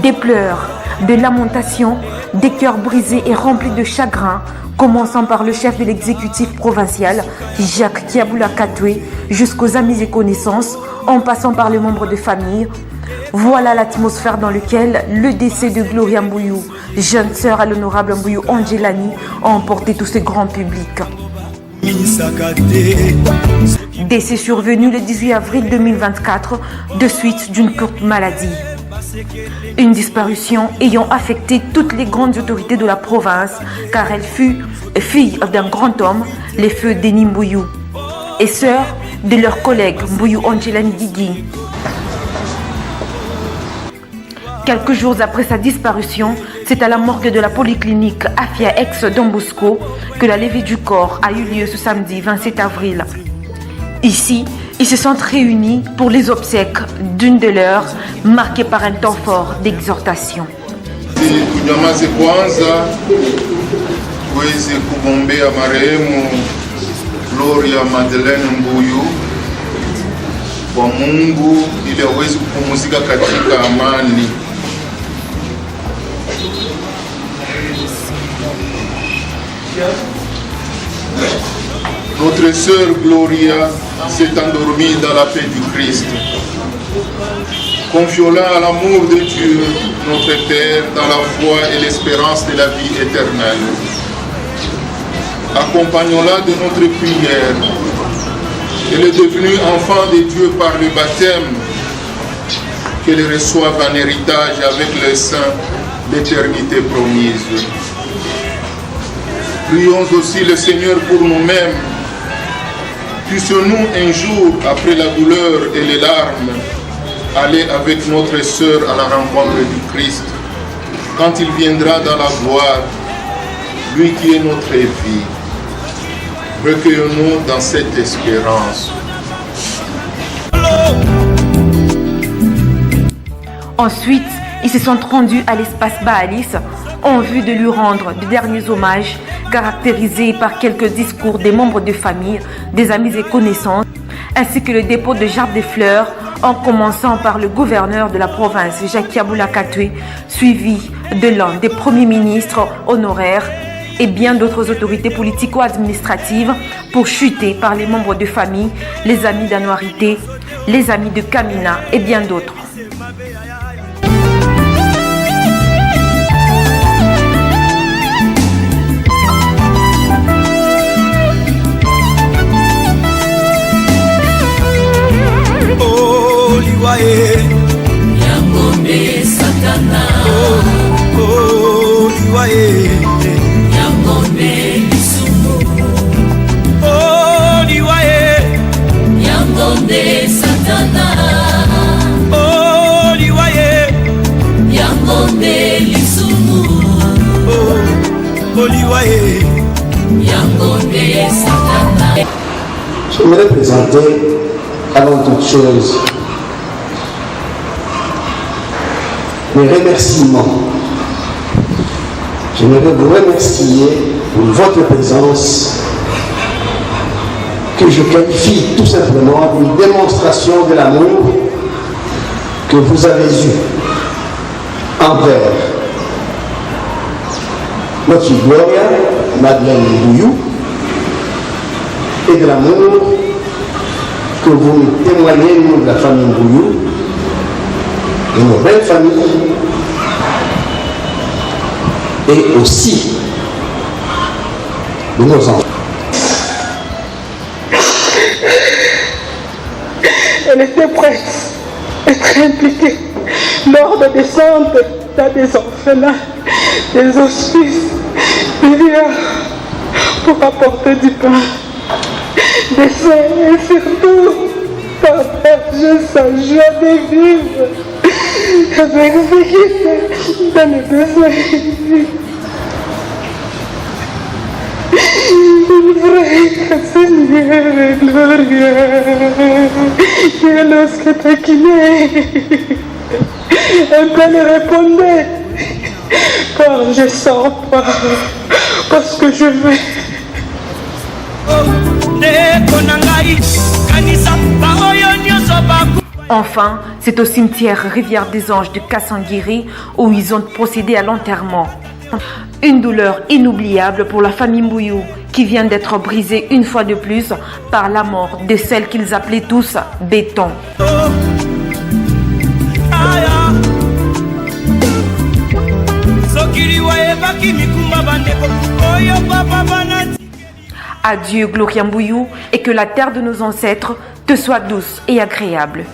Des pleurs, des lamentations, des cœurs brisés et remplis de chagrin, commençant par le chef de l'exécutif provincial, Jacques Kiaboula Katwe, jusqu'aux amis et connaissances, en passant par les membres de famille. Voilà l'atmosphère dans laquelle le décès de Gloria Mbuyu, jeune sœur à l'honorable Mbuyu Angelani, a emporté tout ce grand public. Décès survenu le 18 avril 2024 de suite d'une courte maladie. Une disparition ayant affecté toutes les grandes autorités de la province, car elle fut fille d'un grand homme, les feux Denis Mbuyu, et sœur de leur collègue Mbuyu Angelani Guigui. Quelques jours après sa disparition, c'est à la morgue de la polyclinique Afia ex Don Bosco que la levée du corps a eu lieu ce samedi 27 avril. Ici, ils se sont réunis pour les obsèques d'une de leurs, marquée par un temps fort d'exhortation. Gloria Madeleine Mbuyu kwa Mungu ili aweze kupumzika katika amani. Notre sœur Gloria s'est endormie dans la paix du Christ. Confions-la à l'amour de Dieu, notre Père, dans la foi et l'espérance de la vie éternelle. Accompagnons-la de notre prière. Elle est devenue enfant de Dieu par le baptême. Qu'elle reçoive un héritage avec le saint d'éternité promise. Prions aussi le Seigneur pour nous-mêmes. Puissions-nous un jour, après la douleur et les larmes, aller avec notre sœur à la rencontre du Christ, quand il viendra dans la gloire, lui qui est notre vie. Recueillons-nous dans cette espérance. Ensuite, ils se sont rendus à l'espace Baalis en vue de lui rendre de derniers hommages caractérisés par quelques discours des membres de famille, des amis et connaissances, ainsi que le dépôt de gerbes de fleurs, en commençant par le gouverneur de la province, Jacques Kiaboula Katwe, suivi de l'un des premiers ministres honoraires et bien d'autres autorités politico-administratives, pour chuter par les membres de famille, les amis d'Anouarité, les amis de Kamina et bien d'autres. Yangombe Satana, Yangombe Lisumu, Yangombe Satana, Yangombe Lisumu, Yangombe Satana. J'aimerais présenter avant toute chose mes remerciements. J'aimerais vous remercier pour votre présence que je qualifie tout simplement d'une démonstration de l'amour que vous avez eu envers notre fille Gloria Madeleine Mbuyu et de l'amour que vous nous témoignez, nous, de la famille Mbuyu, de nos belles familles, et aussi de nos enfants. Elle était prête à être impliquée lors de descentes dans des orphelins, des hospices, des villages, pour apporter du pain, des soins et surtout partager sa joie de vivre avec ceux qui sont dans le besoin. Seigneur, Gloria, que lorsque taquinait, elle répondait, car je sors pas, parce que je veux. Enfin, c'est au cimetière Rivière des Anges de Kassanguiri où ils ont procédé à l'enterrement. Une douleur inoubliable pour la famille Mbuyu qui vient d'être brisée une fois de plus par la mort de celle qu'ils appelaient tous béton. Adieu Gloria Mbuyu et que la terre de nos ancêtres te soit douce et agréable.